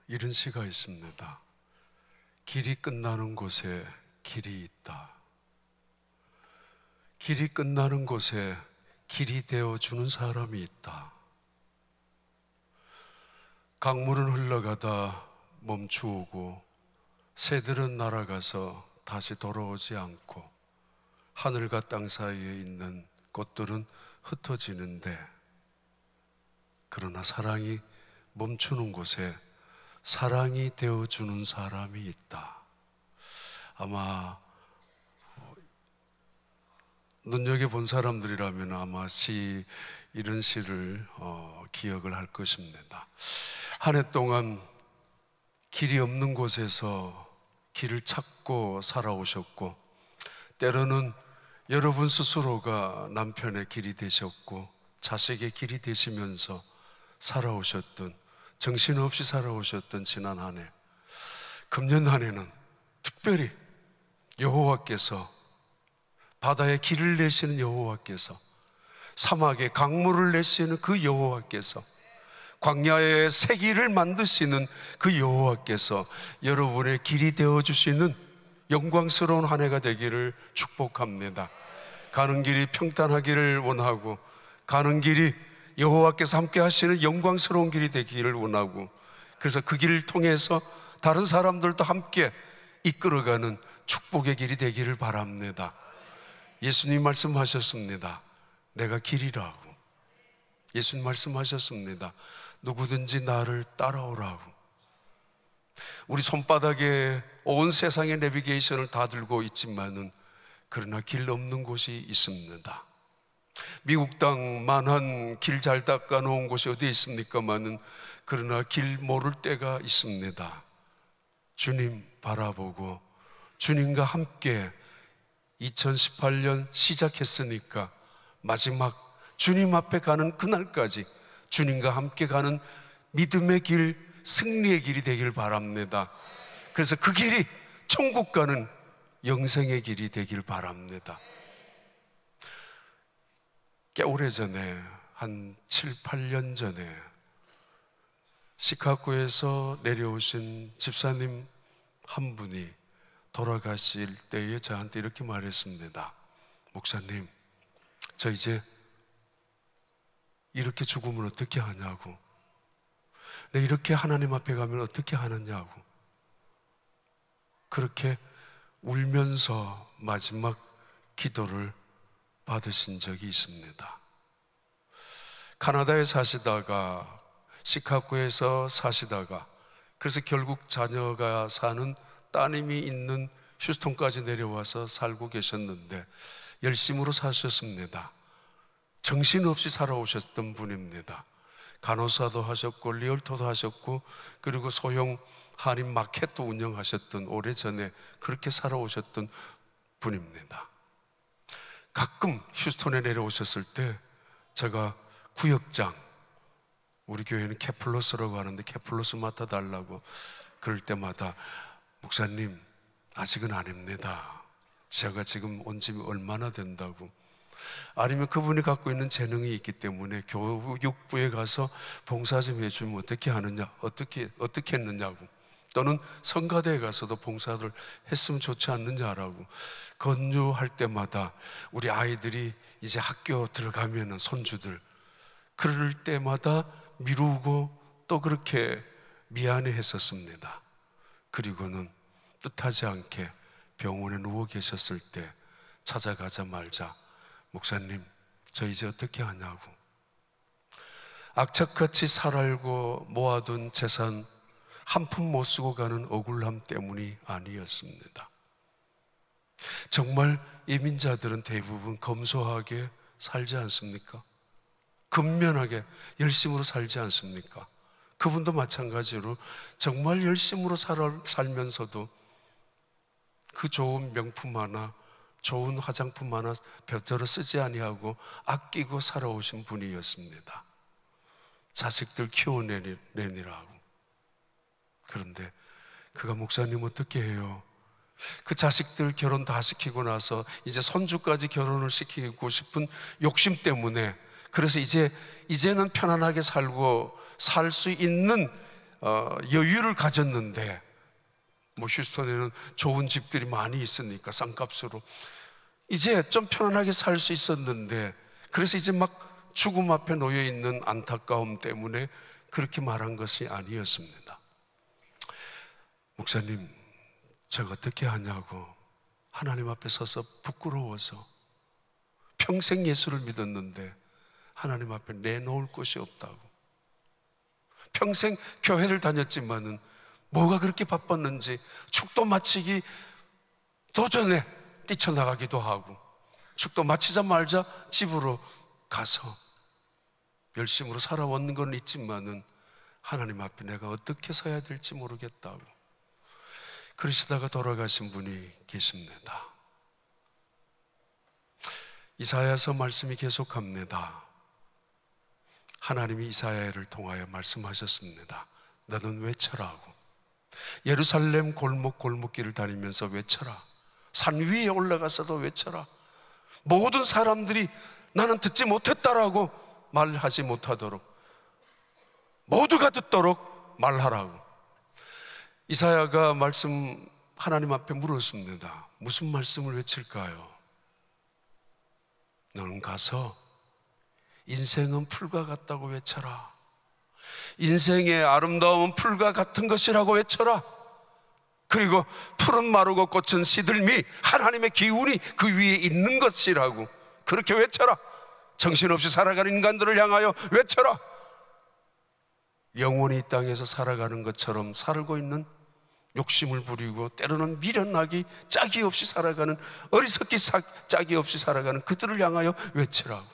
이런 시가 있습니다. 길이 끝나는 곳에 길이 있다. 길이 끝나는 곳에 길이 되어주는 사람이 있다. 강물은 흘러가다 멈추고 새들은 날아가서 다시 돌아오지 않고 하늘과 땅 사이에 있는 꽃들은 흩어지는데, 그러나 사랑이 멈추는 곳에 사랑이 되어주는 사람이 있다. 아마 눈여겨본 사람들이라면 아마 이런 시를 기억을 할 것입니다. 한 해 동안 길이 없는 곳에서 길을 찾고 살아오셨고, 때로는 여러분 스스로가 남편의 길이 되셨고 자식의 길이 되시면서 살아오셨던, 정신없이 살아오셨던 지난 한 해, 금년 한 해는 특별히 여호와께서, 바다에 길을 내시는 여호와께서, 사막에 강물을 내시는 그 여호와께서, 광야에 새 길을 만드시는 그 여호와께서 여러분의 길이 되어주시는 영광스러운 한 해가 되기를 축복합니다. 가는 길이 평탄하기를 원하고, 가는 길이 여호와께서 함께 하시는 영광스러운 길이 되기를 원하고, 그래서 그 길을 통해서 다른 사람들도 함께 이끌어가는 축복의 길이 되기를 바랍니다. 예수님 말씀하셨습니다. 내가 길이라고. 예수님 말씀하셨습니다. 누구든지 나를 따라오라고. 우리 손바닥에 온 세상의 내비게이션을 다 들고 있지만은 그러나 길 없는 곳이 있습니다. 미국 땅만한 길 잘 닦아 놓은 곳이 어디 있습니까마는 그러나 길 모를 때가 있습니다. 주님 바라보고 주님과 함께 2018년 시작했으니까 마지막 주님 앞에 가는 그날까지 주님과 함께 가는 믿음의 길, 승리의 길이 되길 바랍니다. 그래서 그 길이 천국 가는 영생의 길이 되길 바랍니다. 꽤 오래전에, 한 7, 8년 전에 시카고에서 내려오신 집사님 한 분이 돌아가실 때에 저한테 이렇게 말했습니다. 목사님, 저 이제 이렇게 죽으면 어떻게 하냐고, 내 이렇게 하나님 앞에 가면 어떻게 하느냐고, 그렇게 울면서 마지막 기도를 받으신 적이 있습니다. 카나다에 사시다가, 시카고에서 사시다가, 그래서 결국 자녀가 사는, 따님이 있는 휴스턴까지 내려와서 살고 계셨는데 열심으로 사셨습니다. 정신없이 살아오셨던 분입니다. 간호사도 하셨고 리얼터도 하셨고, 그리고 소형 한인 마켓도 운영하셨던, 오래전에 그렇게 살아오셨던 분입니다. 가끔 휴스턴에 내려오셨을 때 제가 구역장, 우리 교회는 케플러스라고 하는데 케플러스 맡아달라고 그럴 때마다 목사님 아직은 아닙니다. 제가 지금 온 지 얼마나 된다고, 아니면 그분이 갖고 있는 재능이 있기 때문에 교육부에 가서 봉사 좀 해주면 어떻게 하느냐, 어떻게 했느냐고, 또는 성가대에 가서도 봉사를 했으면 좋지 않느냐라고 권유할 때마다 우리 아이들이 이제 학교 들어가면은 손주들, 그럴 때마다 미루고 또 그렇게 미안해 했었습니다. 그리고는 뜻하지 않게 병원에 누워 계셨을 때 찾아가자마자 목사님, 저 이제 어떻게 하냐고. 악착같이 살아알고 모아둔 재산 한 푼 못 쓰고 가는 억울함 때문이 아니었습니다. 정말 이민자들은 대부분 검소하게 살지 않습니까? 근면하게 열심으로 살지 않습니까? 그분도 마찬가지로 정말 열심으로 살면서도 그 좋은 명품 하나, 좋은 화장품 하나 별도로 쓰지 아니하고 아끼고 살아오신 분이었습니다. 자식들 키워내니라고. 그런데 그가 목사님 어떻게 해요? 그 자식들 결혼 다 시키고 나서 이제 손주까지 결혼을 시키고 싶은 욕심 때문에, 그래서 이제는 편안하게 살고 살 수 있는 여유를 가졌는데, 뭐 휴스턴에는 좋은 집들이 많이 있으니까 싼값으로 이제 좀 편안하게 살 수 있었는데, 그래서 이제 막 죽음 앞에 놓여 있는 안타까움 때문에 그렇게 말한 것이 아니었습니다. 목사님, 제가 어떻게 하냐고 하나님 앞에 서서 부끄러워서 평생 예수를 믿었는데 하나님 앞에 내놓을 곳이 없다고. 평생 교회를 다녔지만은 뭐가 그렇게 바빴는지 축도 마치기 도전에 뛰쳐나가기도 하고, 축도 마치자마자 집으로 가서 열심으로 살아온 건 있지만은 하나님 앞에 내가 어떻게 서야 될지 모르겠다고 그러시다가 돌아가신 분이 계십니다. 이사야서 말씀이 계속합니다. 하나님이 이사야를 통하여 말씀하셨습니다. 너는 외쳐라고. 예루살렘 골목골목길을 다니면서 외쳐라. 산 위에 올라가서도 외쳐라. 모든 사람들이 나는 듣지 못했다라고 말하지 못하도록, 모두가 듣도록 말하라고. 이사야가 하나님 앞에 물었습니다. 무슨 말씀을 외칠까요? 너는 가서 인생은 풀과 같다고 외쳐라. 인생의 아름다움은 풀과 같은 것이라고 외쳐라. 그리고 푸른 마르고 꽃은 시들미 하나님의 기운이 그 위에 있는 것이라고 그렇게 외쳐라. 정신없이 살아가는 인간들을 향하여 외쳐라. 영원히 이 땅에서 살아가는 것처럼 살고 있는, 욕심을 부리고 때로는 미련하기 짝이 없이 살아가는, 어리석기 짝이 없이 살아가는 그들을 향하여 외치라고.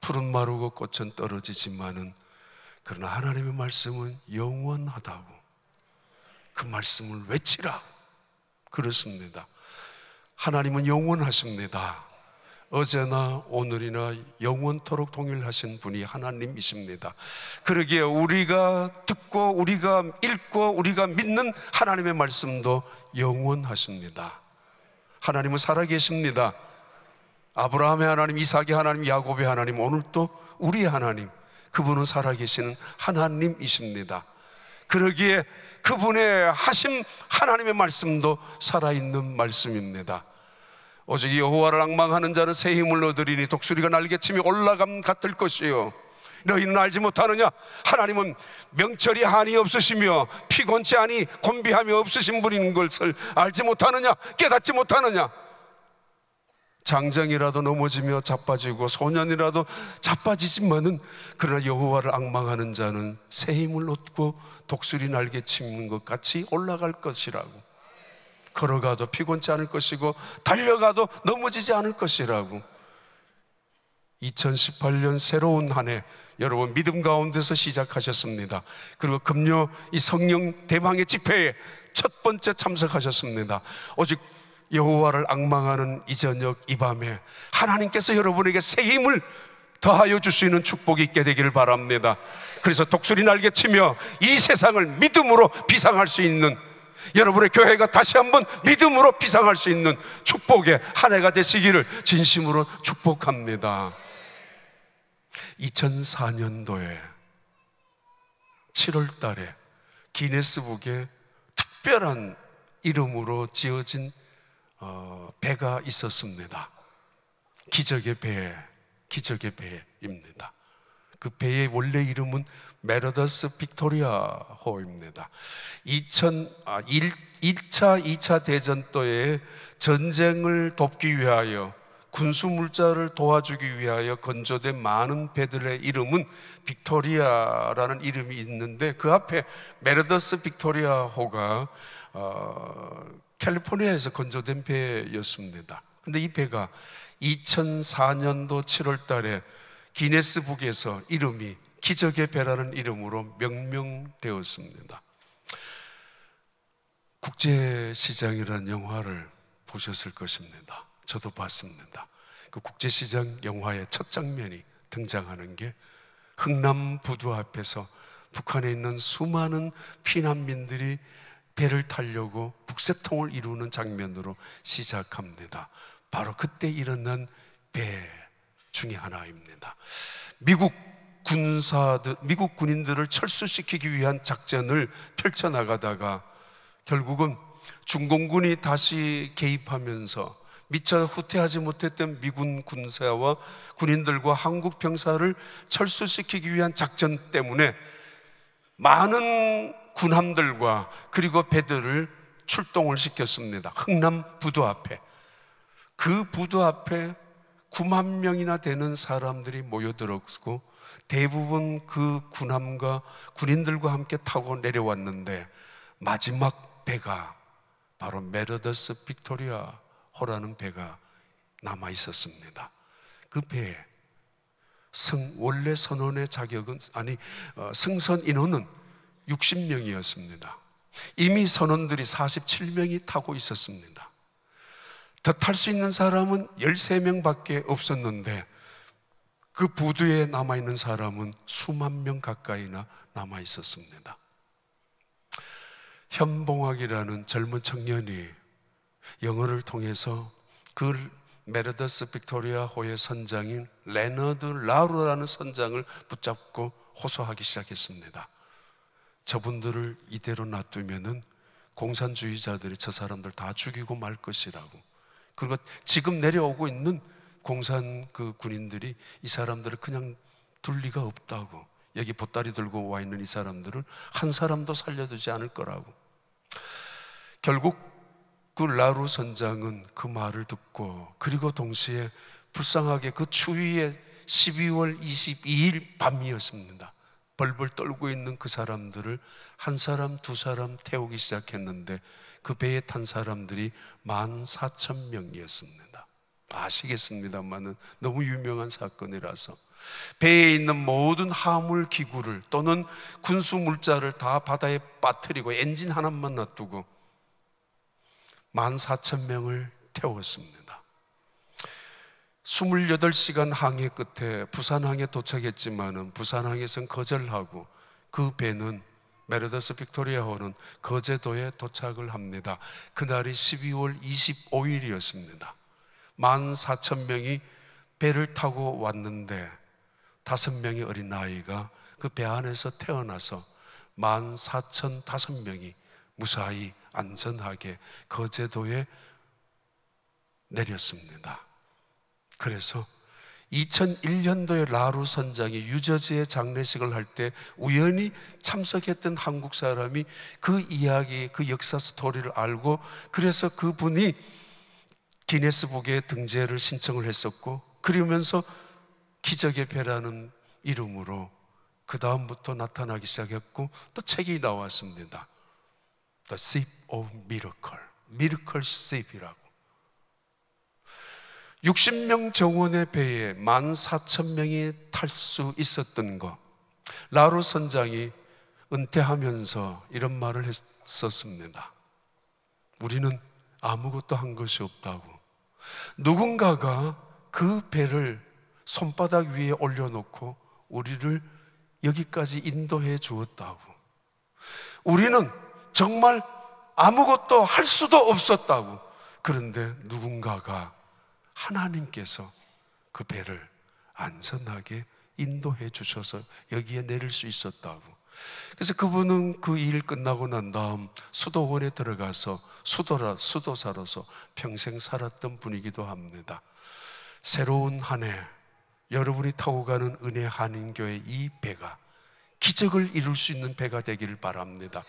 푸른 마르고 꽃은 떨어지지만은 그러나 하나님의 말씀은 영원하다고, 그 말씀을 외치라고 그렇습니다. 하나님은 영원하십니다. 어제나 오늘이나 영원토록 동일하신 분이 하나님이십니다. 그러기에 우리가 듣고 우리가 읽고 우리가 믿는 하나님의 말씀도 영원하십니다. 하나님은 살아계십니다. 아브라함의 하나님, 이삭의 하나님, 야곱의 하나님, 오늘 또 우리의 하나님, 그분은 살아계시는 하나님이십니다. 그러기에 그분의 하심 하나님의 말씀도 살아있는 말씀입니다. 오직 여호와를 앙망하는 자는 새 힘을 얻으리니 독수리가 날개치며 올라감 같을 것이요, 너희는 알지 못하느냐? 하나님은 명철이 한이 없으시며 피곤치 아니 곤비함이 없으신 분인 것을 알지 못하느냐? 깨닫지 못하느냐? 장정이라도 넘어지며 자빠지고 소년이라도 자빠지지만은 그러나 여호와를 앙망하는 자는 새 힘을 얻고 독수리 날개치는 것 같이 올라갈 것이라고. 걸어가도 피곤치 않을 것이고 달려가도 넘어지지 않을 것이라고. 2018년 새로운 한 해 여러분 믿음 가운데서 시작하셨습니다. 그리고 금요 이 성령 대방의 집회에 첫 번째 참석하셨습니다. 오직 여호와를 앙망하는 이 저녁 이 밤에 하나님께서 여러분에게 새 힘을 더하여 줄 수 있는 축복이 있게 되기를 바랍니다. 그래서 독수리 날개치며 이 세상을 믿음으로 비상할 수 있는, 여러분의 교회가 다시 한번 믿음으로 비상할 수 있는 축복의 한 해가 되시기를 진심으로 축복합니다. 2004년도에 7월 달에 기네스북에 특별한 이름으로 지어진 배가 있었습니다. 기적의 배, 기적의 배입니다. 그 배의 원래 이름은 메르더스 빅토리아호입니다. 1차, 2차 대전도에 전쟁을 돕기 위하여 군수물자를 도와주기 위하여 건조된 많은 배들의 이름은 빅토리아라는 이름이 있는데, 그 앞에 메르더스 빅토리아호가 캘리포니아에서 건조된 배였습니다. 그런데 이 배가 2004년도 7월 달에 기네스북에서 이름이 기적의 배라는 이름으로 명명되었습니다. 국제시장이라는 영화를 보셨을 것입니다. 저도 봤습니다. 그 국제시장 영화의 첫 장면이 등장하는 게 흥남부두 앞에서 북한에 있는 수많은 피난민들이 배를 타려고 북새통을 이루는 장면으로 시작합니다. 바로 그때 일어난 배 중에 하나입니다. 미국 미국 군인들을 철수시키기 위한 작전을 펼쳐나가다가 결국은 중공군이 다시 개입하면서 미처 후퇴하지 못했던 미군 군사와 군인들과 한국 병사를 철수시키기 위한 작전 때문에 많은 군함들과 그리고 배들을 출동을 시켰습니다. 흥남 부두 앞에. 그 부두 앞에 9만 명이나 되는 사람들이 모여들었고 대부분 그 군함과 군인들과 함께 타고 내려왔는데 마지막 배가 바로 메르더스 빅토리아 호라는 배가 남아 있었습니다. 그 배에 원래 선원의 자격은 승선 인원은 60명이었습니다. 이미 선원들이 47명이 타고 있었습니다. 더 탈 수 있는 사람은 13명밖에 없었는데 그 부두에 남아있는 사람은 수만 명 가까이나 남아 있었습니다. 현봉학이라는 젊은 청년이 영어를 통해서 그 메르더스 빅토리아 호의 선장인 레너드 라루라는 선장을 붙잡고 호소하기 시작했습니다. 저분들을 이대로 놔두면은 공산주의자들이 저 사람들 다 죽이고 말 것이라고. 그리고 지금 내려오고 있는 공산 그 군인들이 이 사람들을 그냥 둘 리가 없다고. 여기 보따리 들고 와 있는 이 사람들을 한 사람도 살려두지 않을 거라고. 결국 그 라루 선장은 그 말을 듣고 그리고 동시에 불쌍하게 그 추위에 12월 22일 밤이었습니다. 벌벌 떨고 있는 그 사람들을 한 사람 두 사람 태우기 시작했는데 그 배에 탄 사람들이 14,000명이었습니다. 아시겠습니다만은 너무 유명한 사건이라서 배에 있는 모든 화물 기구를 또는 군수 물자를 다 바다에 빠뜨리고 엔진 하나만 놔두고 14,000명을 태웠습니다. 28시간 항해 끝에 부산항에 도착했지만은 부산항에선 거절하고 그 배는 메르더스 빅토리아호는 거제도에 도착을 합니다. 그날이 12월 25일이었습니다. 14,000명이 배를 타고 왔는데 5명의 어린아이가 그 배 안에서 태어나서 14,005명이 무사히 안전하게 거제도에 내렸습니다. 그래서 2001년도에 라루 선장이 유저지의 장례식을 할 때 우연히 참석했던 한국 사람이 그 이야기, 그 역사 스토리를 알고 그래서 그분이 기네스북에 등재를 신청을 했었고 그러면서 기적의 배라는 이름으로 그 다음부터 나타나기 시작했고 또 책이 나왔습니다. The Ship of Miracle, Miracle Ship이라고. 60명 정원의 배에 14,000명이 탈 수 있었던 것. 라루 선장이 은퇴하면서 이런 말을 했었습니다. 우리는 아무것도 한 것이 없다고. 누군가가 그 배를 손바닥 위에 올려놓고 우리를 여기까지 인도해 주었다고. 우리는 정말 아무것도 할 수도 없었다고. 그런데 누군가가 하나님께서 그 배를 안전하게 인도해 주셔서 여기에 내릴 수 있었다고. 그래서 그분은 그 일 끝나고 난 다음 수도원에 들어가서 수도사로서 평생 살았던 분이기도 합니다. 새로운 한 해 여러분이 타고 가는 은혜 한인교회 이 배가 기적을 이룰 수 있는 배가 되기를 바랍니다.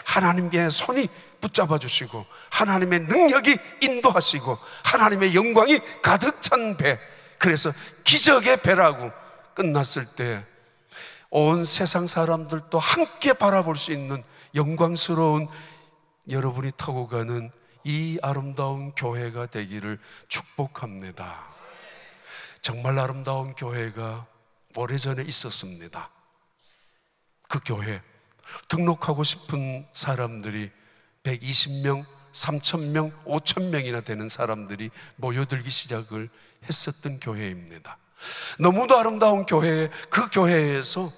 하나님의 손이 붙잡아 주시고 하나님의 능력이 인도하시고 하나님의 영광이 가득 찬 배, 그래서 기적의 배라고 끝났을 때 온 세상 사람들도 함께 바라볼 수 있는 영광스러운 여러분이 타고 가는 이 아름다운 교회가 되기를 축복합니다. 정말 아름다운 교회가 오래전에 있었습니다. 그 교회 등록하고 싶은 사람들이 120명, 3,000명, 5,000명이나 되는 사람들이 모여들기 시작을 했었던 교회입니다. 너무도 아름다운 교회, 그 교회에서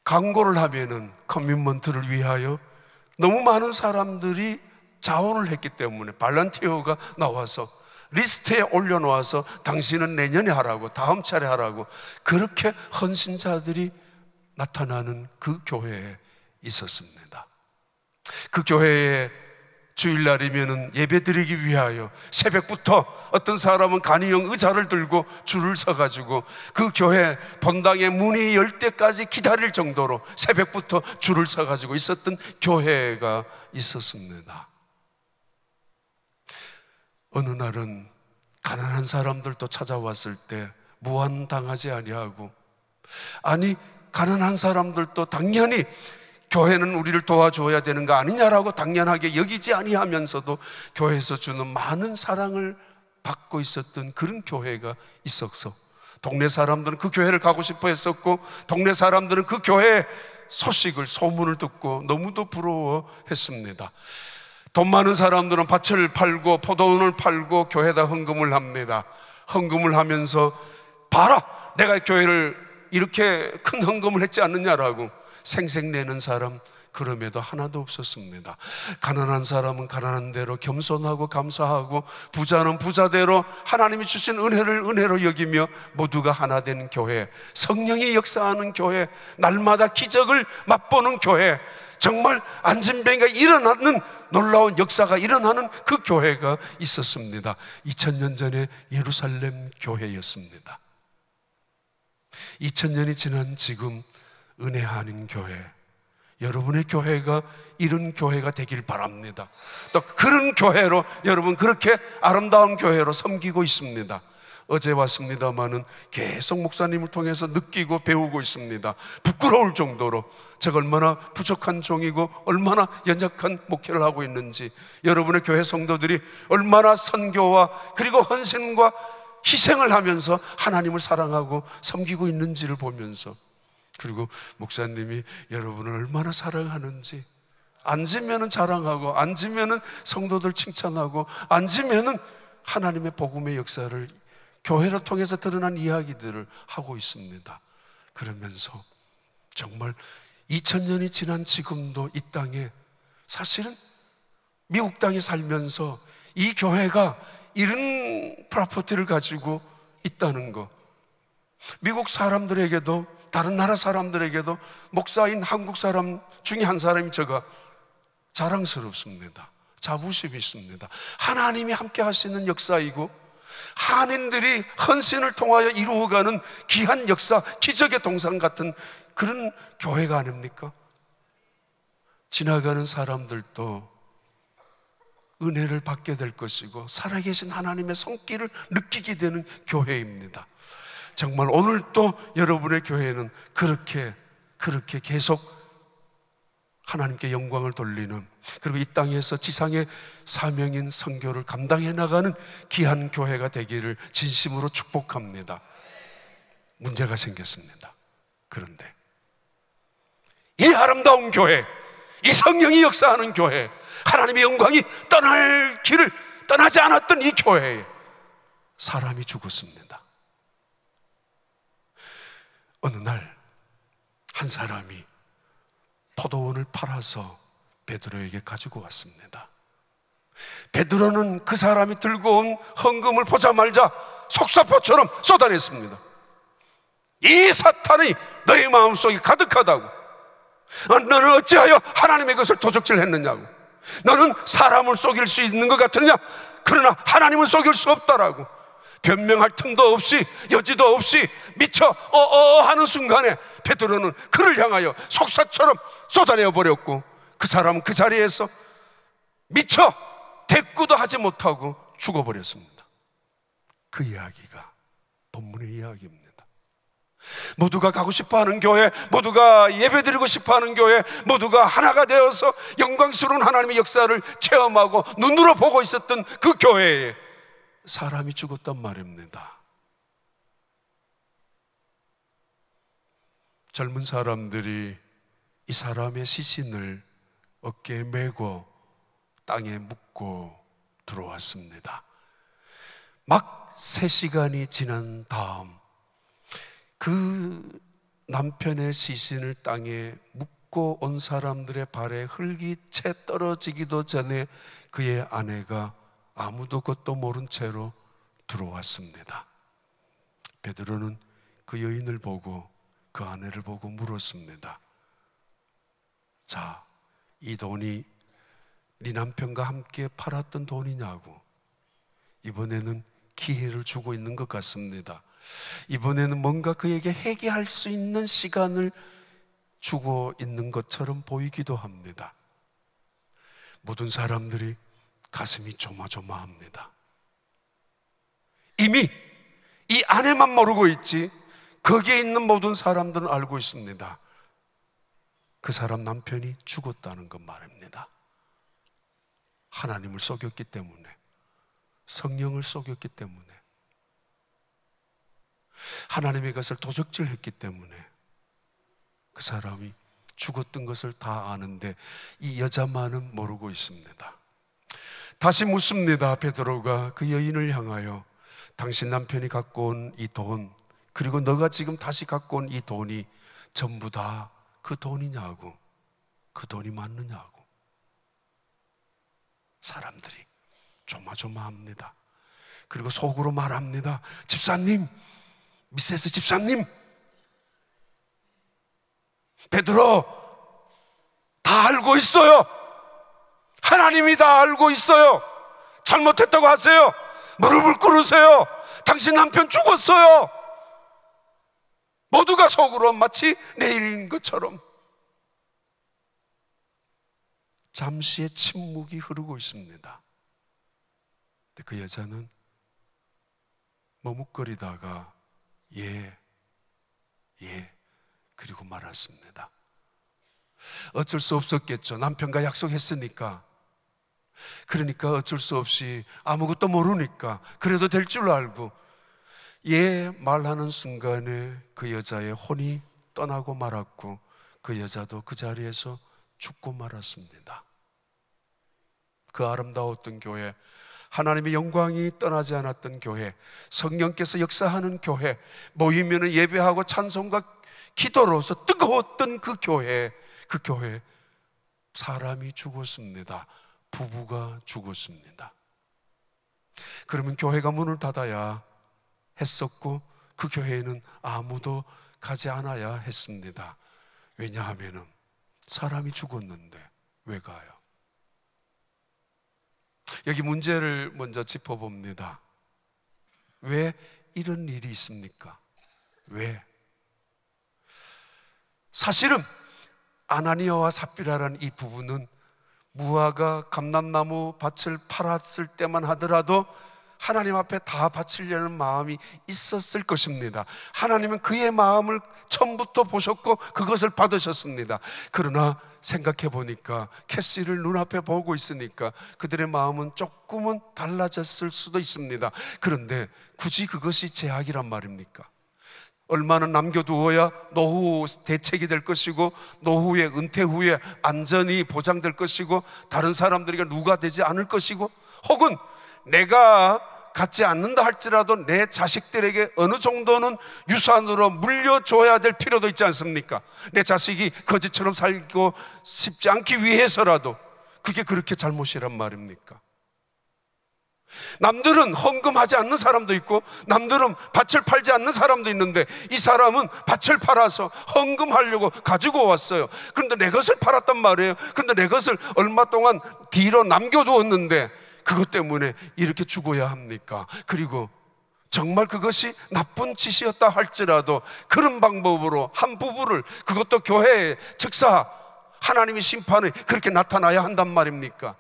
광고를 하면은 커밋먼트를 위하여 너무 많은 사람들이 자원을 했기 때문에 발란티어가 나와서 리스트에 올려놓아서 당신은 내년에 하라고, 다음 차례 하라고, 그렇게 헌신자들이 나타나는 그 교회에 있었습니다. 그 교회에 주일날이면 예배드리기 위하여 새벽부터 어떤 사람은 간이형 의자를 들고 줄을 서가지고 그 교회 본당의 문이 열 때까지 기다릴 정도로 새벽부터 줄을 서가지고 있었던 교회가 있었습니다. 어느 날은 가난한 사람들도 찾아왔을 때 무안당하지 아니하고, 아니 가난한 사람들도 당연히 교회는 우리를 도와줘야 되는 거 아니냐라고 당연하게 여기지 아니하면서도 교회에서 주는 많은 사랑을 받고 있었던 그런 교회가 있었어. 동네 사람들은 그 교회를 가고 싶어 했었고, 동네 사람들은 그 교회의 소식을, 소문을 듣고 너무도 부러워했습니다. 돈 많은 사람들은 밭을 팔고 포도원을 팔고 교회에다 헌금을 합니다. 헌금을 하면서 봐라, 내가 교회를 이렇게 큰 헌금을 했지 않느냐라고 생색내는 사람 그럼에도 하나도 없었습니다. 가난한 사람은 가난한 대로 겸손하고 감사하고, 부자는 부자대로 하나님이 주신 은혜를 은혜로 여기며 모두가 하나 된 교회, 성령이 역사하는 교회, 날마다 기적을 맛보는 교회, 정말 안진뱅이가 일어나는 놀라운 역사가 일어나는 그 교회가 있었습니다. 2000년 전에 예루살렘 교회였습니다. 2000년이 지난 지금 은혜하는 교회, 여러분의 교회가 이런 교회가 되길 바랍니다. 또 그런 교회로 여러분 그렇게 아름다운 교회로 섬기고 있습니다. 어제 왔습니다마는 계속 목사님을 통해서 느끼고 배우고 있습니다. 부끄러울 정도로 제가 얼마나 부족한 종이고 얼마나 연약한 목회를 하고 있는지, 여러분의 교회 성도들이 얼마나 선교와 그리고 헌신과 희생을 하면서 하나님을 사랑하고 섬기고 있는지를 보면서, 그리고 목사님이 여러분을 얼마나 사랑하는지, 앉으면 자랑하고, 앉으면 성도들 칭찬하고, 앉으면 하나님의 복음의 역사를 교회를 통해서 드러난 이야기들을 하고 있습니다. 그러면서 정말 2000년이 지난 지금도 이 땅에, 사실은 미국 땅에 살면서 이 교회가 이런 프로퍼티를 가지고 있다는 거, 미국 사람들에게도 다른 나라 사람들에게도 목사인 한국 사람 중에 한 사람이 제가 자랑스럽습니다. 자부심이 있습니다. 하나님이 함께 하시는 역사이고, 한인들이 헌신을 통하여 이루어가는 귀한 역사, 기적의 동상 같은 그런 교회가 아닙니까? 지나가는 사람들도 은혜를 받게 될 것이고 살아계신 하나님의 손길을 느끼게 되는 교회입니다. 정말 오늘 또 여러분의 교회는 그렇게 계속 하나님께 영광을 돌리는, 그리고 이 땅에서 지상의 사명인 선교를 감당해 나가는 귀한 교회가 되기를 진심으로 축복합니다. 문제가 생겼습니다. 그런데 이 아름다운 교회, 이 성령이 역사하는 교회, 하나님의 영광이 떠날 길을 떠나지 않았던 이 교회에 사람이 죽었습니다. 어느 날 한 사람이 포도원을 팔아서 베드로에게 가지고 왔습니다. 베드로는 그 사람이 들고 온 헌금을 보자마자 속사포처럼 쏟아냈습니다. 이 사탄이 너의 마음속에 가득하다고, 너는 어찌하여 하나님의 것을 도적질했느냐고, 너는 사람을 속일 수 있는 것 같으냐, 그러나 하나님은 속일 수 없다라고 변명할 틈도 없이 여지도 없이 미쳐 하는 순간에 베드로는 그를 향하여 속사처럼 쏟아내어 버렸고, 그 사람은 그 자리에서 미쳐 대꾸도 하지 못하고 죽어버렸습니다. 그 이야기가 본문의 이야기입니다. 모두가 가고 싶어하는 교회, 모두가 예배드리고 싶어하는 교회, 모두가 하나가 되어서 영광스러운 하나님의 역사를 체험하고 눈으로 보고 있었던 그 교회에 사람이 죽었단 말입니다. 젊은 사람들이 이 사람의 시신을 어깨에 메고 땅에 묻고 들어왔습니다. 막 3시간이 지난 다음 그 남편의 시신을 땅에 묻고 온 사람들의 발에 흙이 채 떨어지기도 전에 그의 아내가 아무도 것도 모른 채로 들어왔습니다. 베드로는 그 여인을 보고 그 아내를 보고 물었습니다. 자, 이 돈이 네 남편과 함께 팔았던 돈이냐고. 이번에는 기회를 주고 있는 것 같습니다. 이번에는 뭔가 그에게 회개할 수 있는 시간을 주고 있는 것처럼 보이기도 합니다. 모든 사람들이 가슴이 조마조마합니다. 이미 이 아내만 모르고 있지 거기에 있는 모든 사람들은 알고 있습니다. 그 사람 남편이 죽었다는 것 말입니다. 하나님을 속였기 때문에, 성령을 속였기 때문에, 하나님의 것을 도적질했기 때문에 그 사람이 죽었던 것을 다 아는데 이 여자만은 모르고 있습니다. 다시 묻습니다. 베드로가 그 여인을 향하여 당신 남편이 갖고 온 이 돈, 그리고 너가 지금 다시 갖고 온 이 돈이 전부 다 그 돈이냐고, 그 돈이 맞느냐고. 사람들이 조마조마합니다. 그리고 속으로 말합니다. 집사님, 미세스 집사님, 베드로 다 알고 있어요. 하나님이 다 알고 있어요. 잘못했다고 하세요. 무릎을 꿇으세요. 당신 남편 죽었어요. 모두가 속으로 마치 내일인 것처럼 잠시의 침묵이 흐르고 있습니다. 근데 그 여자는 머뭇거리다가 예 그리고 말았습니다. 어쩔 수 없었겠죠. 남편과 약속했으니까. 그러니까 어쩔 수 없이 아무것도 모르니까 그래도 될 줄 알고 예 말하는 순간에 그 여자의 혼이 떠나고 말았고 그 여자도 그 자리에서 죽고 말았습니다. 그 아름다웠던 교회, 하나님의 영광이 떠나지 않았던 교회, 성령께서 역사하는 교회, 모이면 예배하고 찬송과 기도로서 뜨거웠던 그 교회 사람이 죽었습니다. 부부가 죽었습니다. 그러면 교회가 문을 닫아야 했었고 그 교회에는 아무도 가지 않아야 했습니다. 왜냐하면 사람이 죽었는데 왜 가요? 여기 문제를 먼저 짚어봅니다. 왜 이런 일이 있습니까? 왜? 사실은 아나니아와 삽비라라는 이 부부는 무화과 감람나무 밭을 팔았을 때만 하더라도 하나님 앞에 다 바치려는 마음이 있었을 것입니다. 하나님은 그의 마음을 처음부터 보셨고 그것을 받으셨습니다. 그러나 생각해 보니까 캐시를 눈앞에 보고 있으니까 그들의 마음은 조금은 달라졌을 수도 있습니다. 그런데 굳이 그것이 제약이란 말입니까? 얼마나 남겨두어야 노후 대책이 될 것이고 노후에 은퇴 후에 안전이 보장될 것이고 다른 사람들에게 누가 되지 않을 것이고 혹은 내가 갖지 않는다 할지라도 내 자식들에게 어느 정도는 유산으로 물려줘야 될 필요도 있지 않습니까? 내 자식이 거지처럼 살고 싶지 않기 위해서라도 그게 그렇게 잘못이란 말입니까? 남들은 헌금하지 않는 사람도 있고 남들은 밭을 팔지 않는 사람도 있는데 이 사람은 밭을 팔아서 헌금하려고 가지고 왔어요. 그런데 내 것을 팔았단 말이에요. 그런데 내 것을 얼마 동안 뒤로 남겨두었는데 그것 때문에 이렇게 죽어야 합니까? 그리고 정말 그것이 나쁜 짓이었다 할지라도 그런 방법으로 한 부부를, 그것도 교회의 즉사 하나님의 심판에 그렇게 나타나야 한단 말입니까?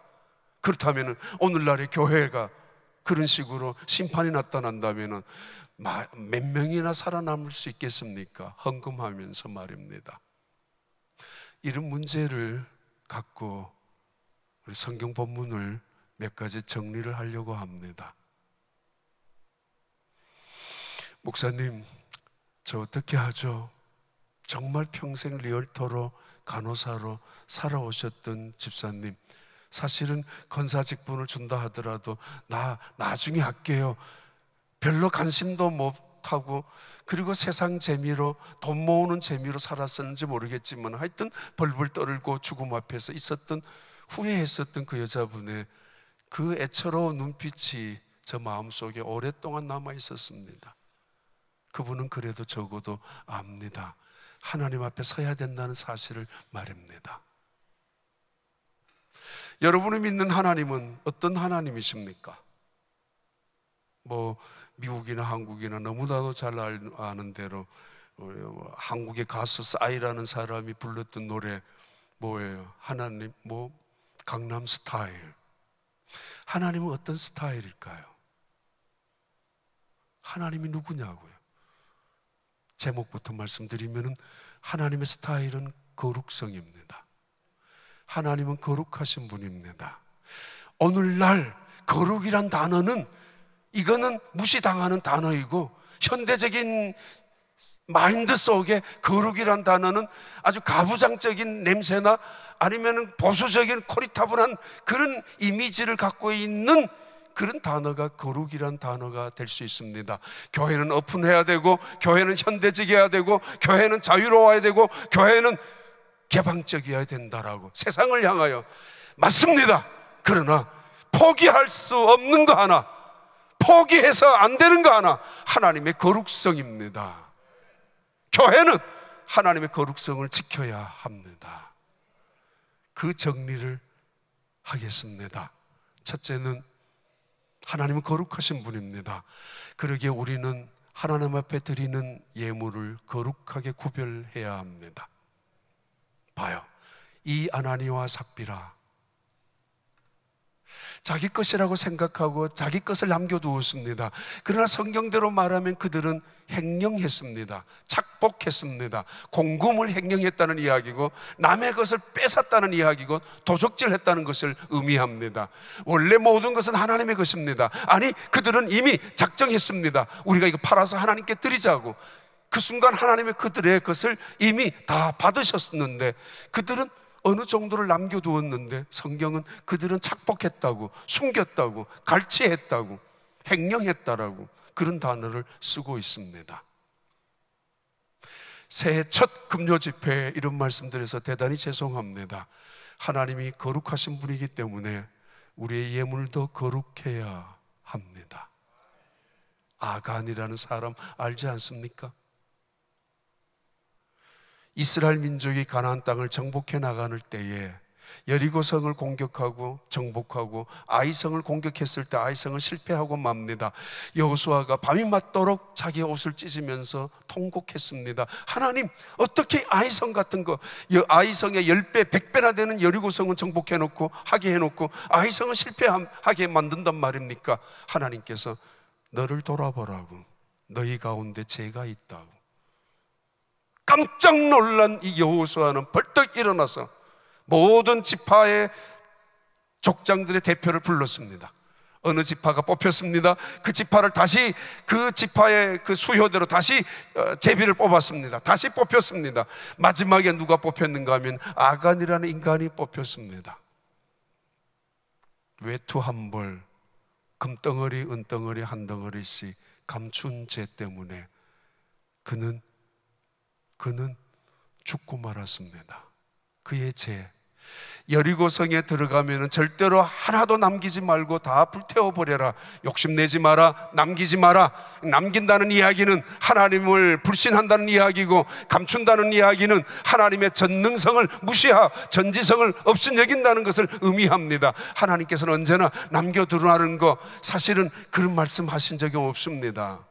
그렇다면 오늘날의 교회가 그런 식으로 심판이 나타난다면 몇 명이나 살아남을 수 있겠습니까? 헌금하면서 말입니다. 이런 문제를 갖고 우리 성경 본문을 몇 가지 정리를 하려고 합니다. 목사님, 저 어떻게 하죠? 정말 평생 리얼터로 간호사로 살아오셨던 집사님, 사실은 권사 직분을 준다 하더라도 나 나중에 할게요, 별로 관심도 못하고 그리고 세상 재미로 돈 모으는 재미로 살았었는지 모르겠지만 하여튼 벌벌 떨고 죽음 앞에서 있었던, 후회했었던 그 여자분의 그 애처로운 눈빛이 저 마음속에 오랫동안 남아 있었습니다. 그분은 그래도 적어도 압니다. 하나님 앞에 서야 된다는 사실을 말합니다. 여러분이 믿는 하나님은 어떤 하나님이십니까? 미국이나 한국이나 너무나도 잘 아는 대로 한국의 가수 싸이라는 사람이 불렀던 노래 뭐예요? 하나님 강남 스타일. 하나님은 어떤 스타일일까요? 하나님이 누구냐고요? 제목부터 말씀드리면 하나님의 스타일은 거룩성입니다. 하나님은 거룩하신 분입니다. 오늘날 거룩이란 단어는 이거는 무시당하는 단어이고, 현대적인 마인드 속에 거룩이란 단어는 아주 가부장적인 냄새나 아니면 보수적인 코리타분한 그런 이미지를 갖고 있는 그런 단어가 거룩이란 단어가 될 수 있습니다. 교회는 오픈해야 되고, 교회는 현대적이어야 되고, 교회는 자유로워야 되고, 교회는 개방적이어야 된다라고 세상을 향하여 맞습니다. 그러나 포기할 수 없는 거 하나, 포기해서 안 되는 거 하나, 하나님의 거룩성입니다. 교회는 하나님의 거룩성을 지켜야 합니다. 그 정리를 하겠습니다. 첫째는 하나님은 거룩하신 분입니다. 그러기에 우리는 하나님 앞에 드리는 예물을 거룩하게 구별해야 합니다. 봐요. 이 아나니와 삽비라, 자기 것이라고 생각하고 자기 것을 남겨두었습니다. 그러나 성경대로 말하면 그들은 횡령했습니다. 착복했습니다. 공금을 횡령했다는 이야기고, 남의 것을 뺏었다는 이야기고, 도적질했다는 것을 의미합니다. 원래 모든 것은 하나님의 것입니다. 아니, 그들은 이미 작정했습니다. 우리가 이거 팔아서 하나님께 드리자고. 그 순간 하나님의 그들의 것을 이미 다 받으셨는데, 그들은 어느 정도를 남겨두었는데, 성경은 그들은 착복했다고, 숨겼다고, 갈취했다고, 횡령했다라고 그런 단어를 쓰고 있습니다. 새해 첫 금요 집회에 이런 말씀드려서 대단히 죄송합니다. 하나님이 거룩하신 분이기 때문에 우리의 예물도 거룩해야 합니다. 아간이라는 사람 알지 않습니까? 이스라엘 민족이 가나안 땅을 정복해 나가는 때에 여리고성을 공격하고 정복하고 아이성을 공격했을 때 아이성은 실패하고 맙니다. 여호수아가 밤이 맞도록 자기의 옷을 찢으면서 통곡했습니다. 하나님, 어떻게 아이성 같은 거, 아이성의 10배, 100배나 되는 여리고성은 정복해놓고 하게 해놓고 아이성은 실패하게 만든단 말입니까? 하나님께서 너를 돌아보라고, 너희 가운데 죄가 있다고. 깜짝 놀란 이 여호수아는 벌떡 일어나서 모든 지파의 족장들의 대표를 불렀습니다. 어느 지파가 뽑혔습니다. 그 지파를 다시 그 지파의 그 수효대로 다시 제비를 뽑았습니다. 다시 뽑혔습니다. 마지막에 누가 뽑혔는가 하면 아간이라는 인간이 뽑혔습니다. 외투 한 벌, 금덩어리 은덩어리 한 덩어리씩 감춘 죄 때문에 그는 죽고 말았습니다. 그의 죄. 여리고성에 들어가면 절대로 하나도 남기지 말고 다 불태워버려라. 욕심내지 마라. 남기지 마라. 남긴다는 이야기는 하나님을 불신한다는 이야기고, 감춘다는 이야기는 하나님의 전능성을 전지성을 없인 여긴다는 것을 의미합니다. 하나님께서는 언제나 남겨두라는 거, 사실은 그런 말씀하신 적이 없습니다.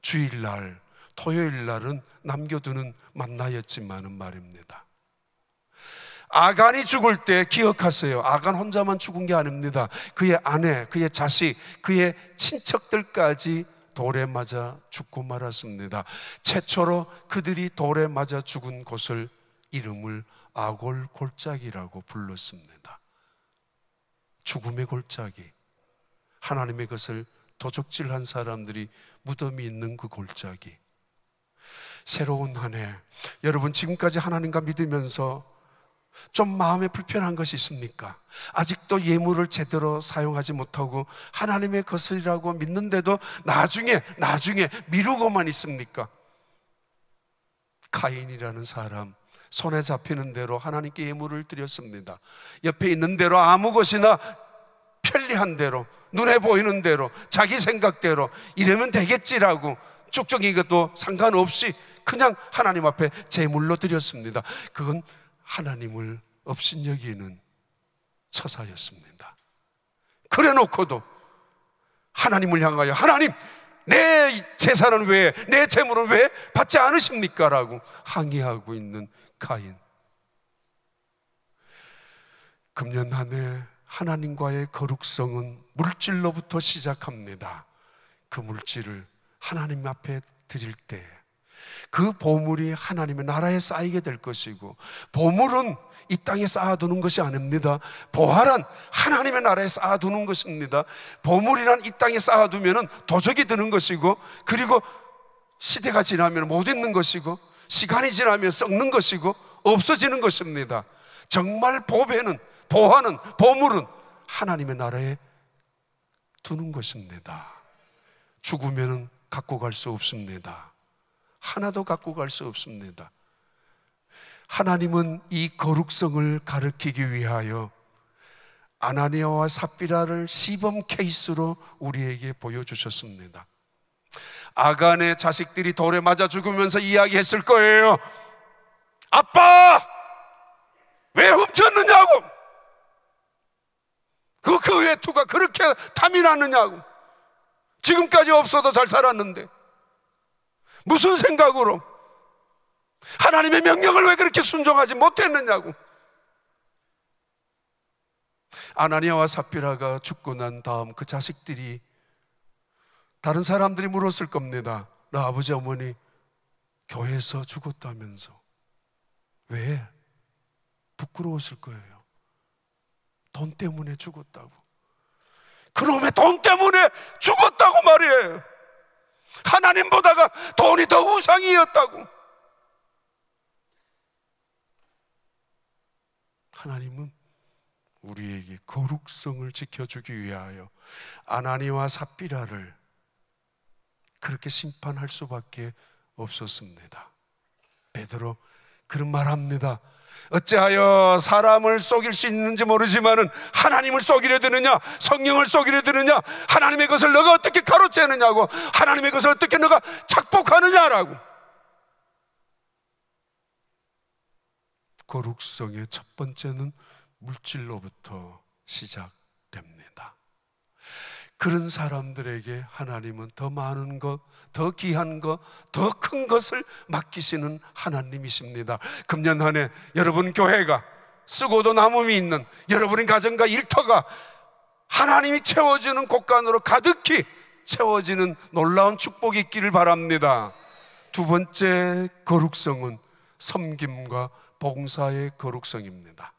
주일날, 토요일날은 남겨두는 만나였지만은 말입니다. 아간이 죽을 때 기억하세요. 아간 혼자만 죽은 게 아닙니다. 그의 아내, 그의 자식, 그의 친척들까지 돌에 맞아 죽고 말았습니다. 최초로 그들이 돌에 맞아 죽은 곳을 이름을 아골 골짜기라고 불렀습니다. 죽음의 골짜기, 하나님의 것을 도적질한 사람들이 무덤이 있는 그 골짜기. 새로운 한 해, 여러분 지금까지 하나님과 믿으면서 좀 마음에 불편한 것이 있습니까? 아직도 예물을 제대로 사용하지 못하고 하나님의 것이라고 믿는데도 나중에 미루고만 있습니까? 가인이라는 사람, 손에 잡히는 대로 하나님께 예물을 드렸습니다. 옆에 있는 대로 아무 것이나 편리한 대로, 눈에 보이는 대로, 자기 생각대로 이러면 되겠지라고 쭉쭉이 것도 상관없이 그냥 하나님 앞에 제물로 드렸습니다. 그건 하나님을 업신여기는 처사였습니다. 그래 놓고도 하나님을 향하여 하나님, 내 제사는 왜, 내 제물은 왜 받지 않으십니까? 라고 항의하고 있는 가인. 금년 한 해 하나님과의 거룩성은 물질로부터 시작합니다. 그 물질을 하나님 앞에 드릴 때 그 보물이 하나님의 나라에 쌓이게 될 것이고, 보물은 이 땅에 쌓아두는 것이 아닙니다. 보화란 하나님의 나라에 쌓아두는 것입니다. 보물이란 이 땅에 쌓아두면 도적이 드는 것이고, 그리고 시대가 지나면 못 있는 것이고, 시간이 지나면 썩는 것이고 없어지는 것입니다. 정말 보배는, 보화는, 보물은 하나님의 나라에 두는 것입니다. 죽으면 갖고 갈 수 없습니다. 하나도 갖고 갈 수 없습니다. 하나님은 이 거룩성을 가르치기 위하여 아나니아와 삽비라를 시범 케이스로 우리에게 보여주셨습니다. 아간의 자식들이 돌에 맞아 죽으면서 이야기했을 거예요. 아빠! 왜 훔쳤느냐고! 그 외투가 그렇게 탐이 났느냐고! 지금까지 없어도 잘 살았는데 무슨 생각으로 하나님의 명령을 왜 그렇게 순종하지 못했느냐고. 아나니아와 삽비라가 죽고 난 다음 그 자식들이, 다른 사람들이 물었을 겁니다. 나 아버지 어머니 교회에서 죽었다면서 왜? 부끄러웠을 거예요. 돈 때문에 죽었다고. 그놈의 돈 때문에 죽었다고 말이에요. 하나님보다가 돈이 더 우상이었다고. 하나님은 우리에게 거룩성을 지켜주기 위하여 아나니아와 삽비라를 그렇게 심판할 수밖에 없었습니다. 베드로 그런 말 합니다. 어찌하여 사람을 속일 수 있는지 모르지만은 하나님을 속이려 드느냐, 성령을 속이려 드느냐, 하나님의 것을 너가 어떻게 가로채느냐고, 하나님의 것을 어떻게 너가 착복하느냐라고. 거룩성의 첫 번째는 물질로부터 시작됩니다. 그런 사람들에게 하나님은 더 많은 것, 더 귀한 것, 더 큰 것을 맡기시는 하나님이십니다. 금년 한 해 여러분 교회가 쓰고도 남음이 있는 여러분의 가정과 일터가 하나님이 채워주는 곳간으로 가득히 채워지는 놀라운 축복이 있기를 바랍니다. 두 번째 거룩성은 섬김과 봉사의 거룩성입니다.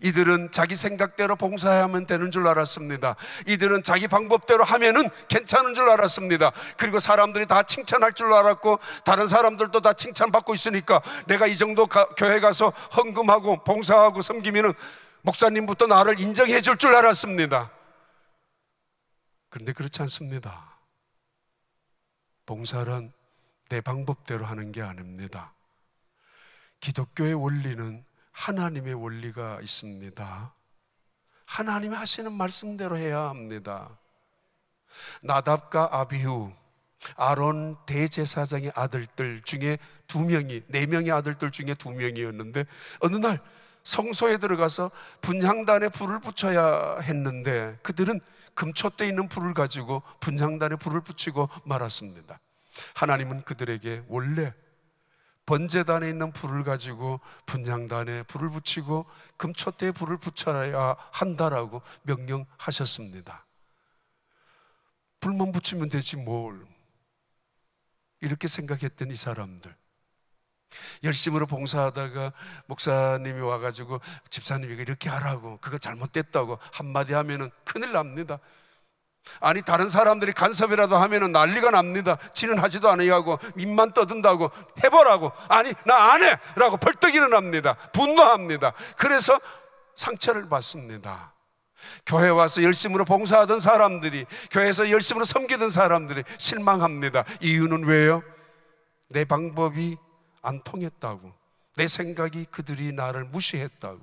이들은 자기 생각대로 봉사하면 되는 줄 알았습니다. 이들은 자기 방법대로 하면은 괜찮은 줄 알았습니다. 그리고 사람들이 다 칭찬할 줄 알았고, 다른 사람들도 다 칭찬받고 있으니까 내가 이 정도 교회 가서 헌금하고 봉사하고 섬기면은 목사님부터 나를 인정해 줄 줄 알았습니다. 그런데 그렇지 않습니다. 봉사란 내 방법대로 하는 게 아닙니다. 기독교의 원리는 하나님의 원리가 있습니다. 하나님이 하시는 말씀대로 해야 합니다. 나답과 아비후, 아론 대제사장의 아들들 중에 2명이, 4명의 아들들 중에 2명이었는데 어느 날 성소에 들어가서 분향단에 불을 붙여야 했는데 그들은 금초대에 있는 불을 가지고 분향단에 불을 붙이고 말았습니다. 하나님은 그들에게 원래 번제단에 있는 불을 가지고 분향단에 불을 붙이고 금초대에 불을 붙여야 한다라고 명령하셨습니다. 불만 붙이면 되지 뭘, 이렇게 생각했던 이 사람들, 열심으로 봉사하다가 목사님이 와가지고 집사님이 이렇게 하라고, 그거 잘못됐다고 한마디 하면은 큰일 납니다. 아니 다른 사람들이 간섭이라도 하면은 난리가 납니다. 지는 하지도 않으려고 입만 떠든다고 해보라고, 아니 나 안 해! 라고 벌떡 일어납니다. 분노합니다. 그래서 상처를 받습니다. 교회 와서 열심으로 봉사하던 사람들이, 교회에서 열심으로 섬기던 사람들이 실망합니다. 이유는 왜요? 내 방법이 안 통했다고, 내 생각이 그들이 나를 무시했다고.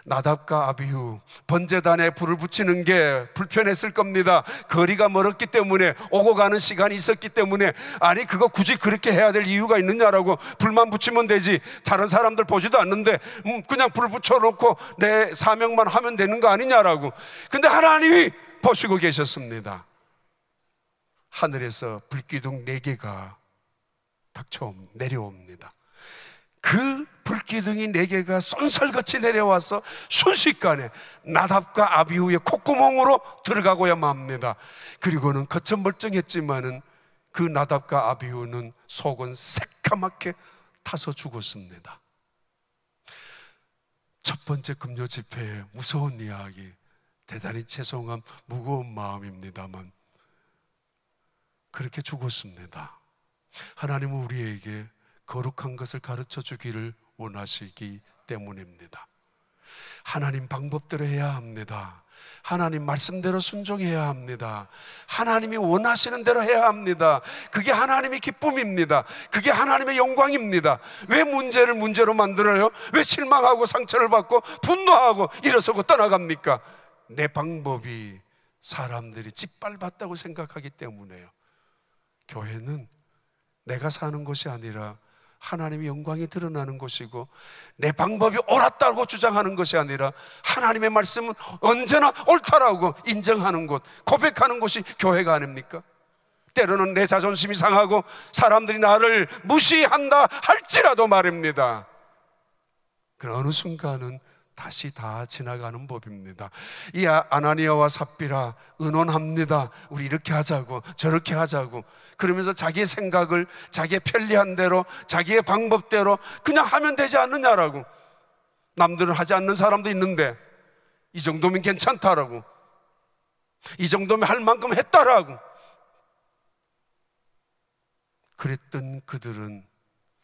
나답과 아비후, 번제단에 불을 붙이는 게 불편했을 겁니다. 거리가 멀었기 때문에, 오고 가는 시간이 있었기 때문에, 아니 그거 굳이 그렇게 해야 될 이유가 있느냐라고, 불만 붙이면 되지, 다른 사람들 보지도 않는데 그냥 불 붙여놓고 내 사명만 하면 되는 거 아니냐라고. 근데 하나님이 보시고 계셨습니다. 하늘에서 불기둥 4개가 내려옵니다. 그 불기둥이 4개가 쏜살같이 내려와서 순식간에 나답과 아비후의 콧구멍으로 들어가고야 맙니다. 그리고는 겉은 멀쩡했지만은 그 나답과 아비후는 속은 새까맣게 타서 죽었습니다. 첫 번째 금요 집회의 무서운 이야기, 대단히 죄송한 무거운 마음입니다만 그렇게 죽었습니다. 하나님은 우리에게 거룩한 것을 가르쳐 주기를 원하시기 때문입니다. 하나님 방법대로 해야 합니다. 하나님 말씀대로 순종해야 합니다. 하나님이 원하시는 대로 해야 합니다. 그게 하나님의 기쁨입니다. 그게 하나님의 영광입니다. 왜 문제를 문제로 만들어요? 왜 실망하고 상처를 받고 분노하고 일어서고 떠나갑니까? 내 방법이 사람들이 짓밟았다고 생각하기 때문에요. 교회는 내가 사는 것이 아니라 하나님의 영광이 드러나는 곳이고, 내 방법이 옳았다고 주장하는 것이 아니라 하나님의 말씀은 언제나 옳다라고 인정하는 곳, 고백하는 곳이 교회가 아닙니까? 때로는 내 자존심이 상하고 사람들이 나를 무시한다 할지라도 말입니다. 그러나 어느 순간은 다시 다 지나가는 법입니다. 이 아나니아와 삽비라 의논합니다. 우리 이렇게 하자고 저렇게 하자고, 그러면서 자기의 생각을 자기의 편리한 대로 자기의 방법대로 그냥 하면 되지 않느냐라고. 남들은 하지 않는 사람도 있는데 이 정도면 괜찮다라고, 이 정도면 할 만큼 했다라고. 그랬던 그들은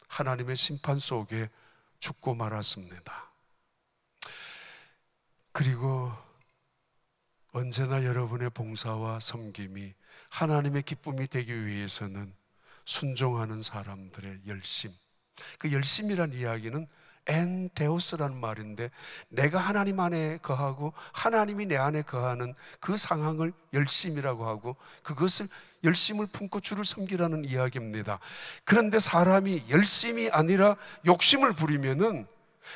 하나님의 심판 속에 죽고 말았습니다. 그리고 언제나 여러분의 봉사와 섬김이 하나님의 기쁨이 되기 위해서는 순종하는 사람들의 열심, 그 열심이란 이야기는 엔데오스라는 말인데, 내가 하나님 안에 거하고 하나님이 내 안에 거하는 그 상황을 열심이라고 하고, 그것을 열심을 품고 주를 섬기라는 이야기입니다. 그런데 사람이 열심이 아니라 욕심을 부리면은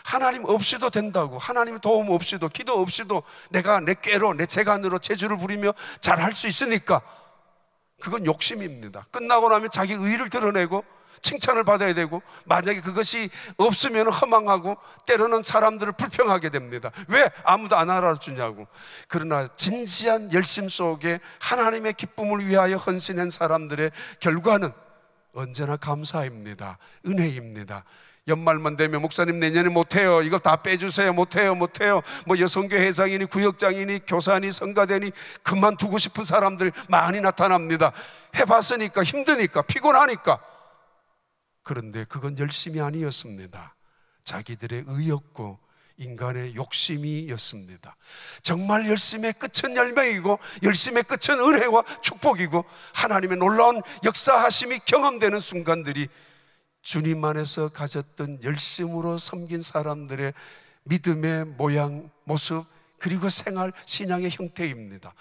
하나님 없이도 된다고, 하나님 도움 없이도, 기도 없이도 내가 내 꾀로 내 재간으로 재주를 부리며 잘할 수 있으니까, 그건 욕심입니다. 끝나고 나면 자기 의의를 드러내고 칭찬을 받아야 되고, 만약에 그것이 없으면 허망하고 때로는 사람들을 불평하게 됩니다. 왜 아무도 안 알아주냐고. 그러나 진지한 열심 속에 하나님의 기쁨을 위하여 헌신한 사람들의 결과는 언제나 감사입니다. 은혜입니다. 연말만 되면 목사님 내년에 못해요, 이거 다 빼주세요, 못해요 뭐 여성교 회장이니 구역장이니 교사니 성가대니 그만두고 싶은 사람들 많이 나타납니다. 해봤으니까, 힘드니까, 피곤하니까. 그런데 그건 열심이 아니었습니다. 자기들의 의였고 인간의 욕심이었습니다. 정말 열심의 끝은 열매이고 열심의 끝은 은혜와 축복이고, 하나님의 놀라운 역사하심이 경험되는 순간들이 주님 안에서 가졌던 열심으로 섬긴 사람들의 믿음의 모양, 모습, 그리고 생활, 신앙의 형태입니다.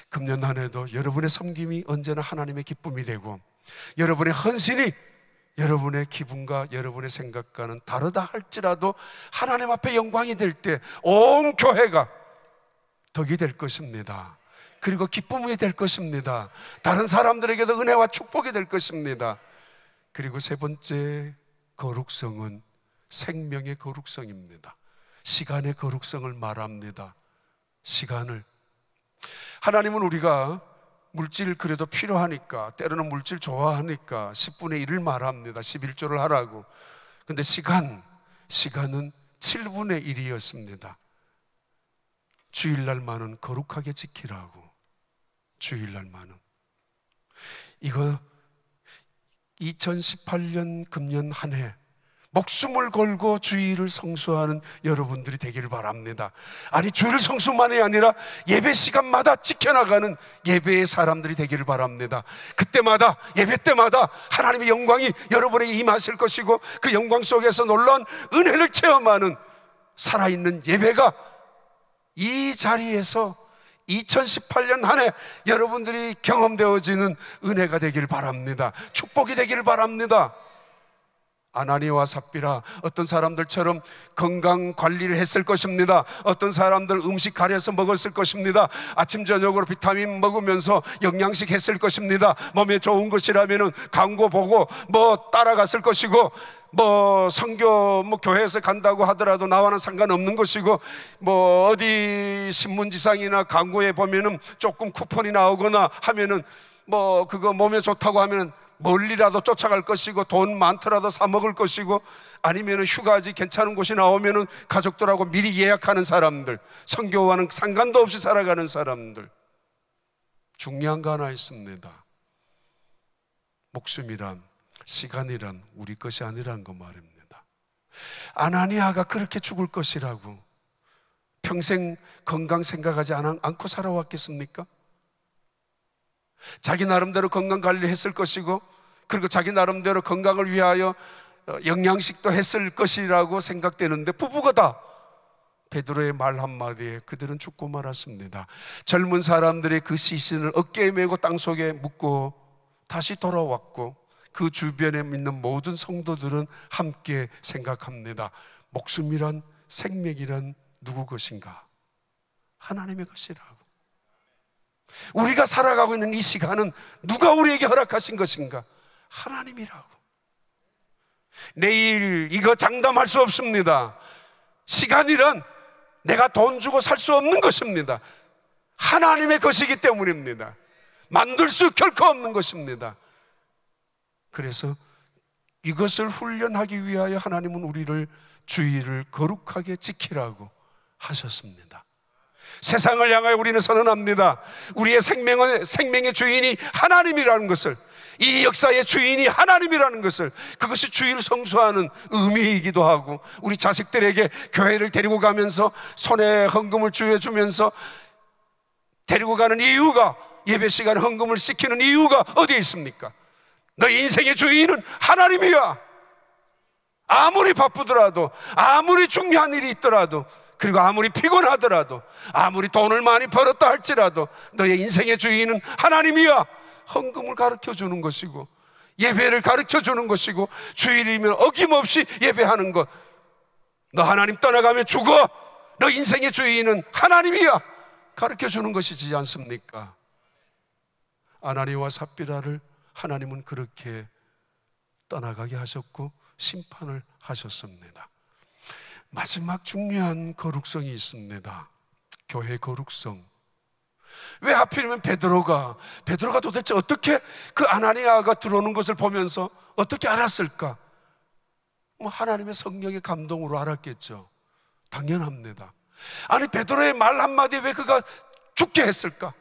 금년 한 해도 여러분의 섬김이 언제나 하나님의 기쁨이 되고, 여러분의 헌신이 여러분의 기분과 여러분의 생각과는 다르다 할지라도 하나님 앞에 영광이 될 때 온 교회가 덕이 될 것입니다. 그리고 기쁨이 될 것입니다. 다른 사람들에게도 은혜와 축복이 될 것입니다. 그리고 세 번째 거룩성은 생명의 거룩성입니다. 시간의 거룩성을 말합니다. 시간을. 하나님은 우리가 물질 그래도 필요하니까, 때로는 물질 좋아하니까 10분의 1을 말합니다. 11조를 하라고. 근데 시간은 7분의 1이었습니다. 주일날만은 거룩하게 지키라고. 주일날만은. 이거 2018년 금년 한 해 목숨을 걸고 주일을 성수하는 여러분들이 되기를 바랍니다. 아니, 주일 성수만이 아니라 예배 시간마다 지켜나가는 예배의 사람들이 되기를 바랍니다. 그때마다, 예배 때마다 하나님의 영광이 여러분에게 임하실 것이고, 그 영광 속에서 놀라운 은혜를 체험하는 살아있는 예배가 이 자리에서 2018년 한 해 여러분들이 경험되어지는 은혜가 되기를 바랍니다. 축복이 되기를 바랍니다. 아나니와 삽비라 어떤 사람들처럼 건강 관리를 했을 것입니다. 어떤 사람들 음식 가려서 먹었을 것입니다. 아침 저녁으로 비타민 먹으면서 영양식 했을 것입니다. 몸에 좋은 것이라면 광고 보고 따라갔을 것이고, 선교 교회에서 간다고 하더라도 나와는 상관없는 것이고, 어디 신문지상이나 광고에 보면은 조금 쿠폰이 나오거나 하면은 그거 몸에 좋다고 하면은 멀리라도 쫓아갈 것이고, 돈 많더라도 사 먹을 것이고, 아니면 휴가지 괜찮은 곳이 나오면 가족들하고 미리 예약하는 사람들, 선교와는 상관도 없이 살아가는 사람들. 중요한 거 하나 있습니다. 목숨이란, 시간이란 우리 것이 아니란 거 말입니다. 아나니아가 그렇게 죽을 것이라고 평생 건강 생각하지 않고 살아왔겠습니까? 자기 나름대로 건강 관리를 했을 것이고, 그리고 자기 나름대로 건강을 위하여 영양식도 했을 것이라고 생각되는데, 부부가 다 베드로의 말 한마디에 그들은 죽고 말았습니다. 젊은 사람들의 그 시신을 어깨에 메고 땅속에 묻고 다시 돌아왔고, 그 주변에 있는 모든 성도들은 함께 생각합니다. 목숨이란, 생명이란 누구 것인가? 하나님의 것이라고. 우리가 살아가고 있는 이 시간은 누가 우리에게 허락하신 것인가? 하나님이라고. 내일 이거 장담할 수 없습니다. 시간이란 내가 돈 주고 살 수 없는 것입니다. 하나님의 것이기 때문입니다. 만들 수 결코 없는 것입니다. 그래서 이것을 훈련하기 위하여 하나님은 우리를 주의를 거룩하게 지키라고 하셨습니다. 세상을 향하여 우리는 선언합니다. 우리의 생명의 주인이 하나님이라는 것을, 이 역사의 주인이 하나님이라는 것을, 그것이 주의를 성수하는 의미이기도 하고, 우리 자식들에게 교회를 데리고 가면서 손에 헌금을 주어주면서 데리고 가는 이유가, 예배 시간에 헌금을 시키는 이유가 어디에 있습니까? 너희 인생의 주인은 하나님이야. 아무리 바쁘더라도, 아무리 중요한 일이 있더라도, 그리고 아무리 피곤하더라도, 아무리 돈을 많이 벌었다 할지라도 너의 인생의 주인은 하나님이야. 헌금을 가르쳐주는 것이고, 예배를 가르쳐주는 것이고, 주일이면 어김없이 예배하는 것. 너 하나님 떠나가면 죽어. 너 인생의 주인은 하나님이야. 가르쳐주는 것이지 않습니까? 아나니와 삽비라를 하나님은 그렇게 떠나가게 하셨고 심판을 하셨습니다. 마지막 중요한 거룩성이 있습니다. 교회 거룩성. 왜 하필이면 베드로가 도대체 어떻게 그 아나니아가 들어오는 것을 보면서 어떻게 알았을까? 하나님의 성령의 감동으로 알았겠죠. 당연합니다. 아니, 베드로의 말 한마디에 왜 그가 죽게 했을까?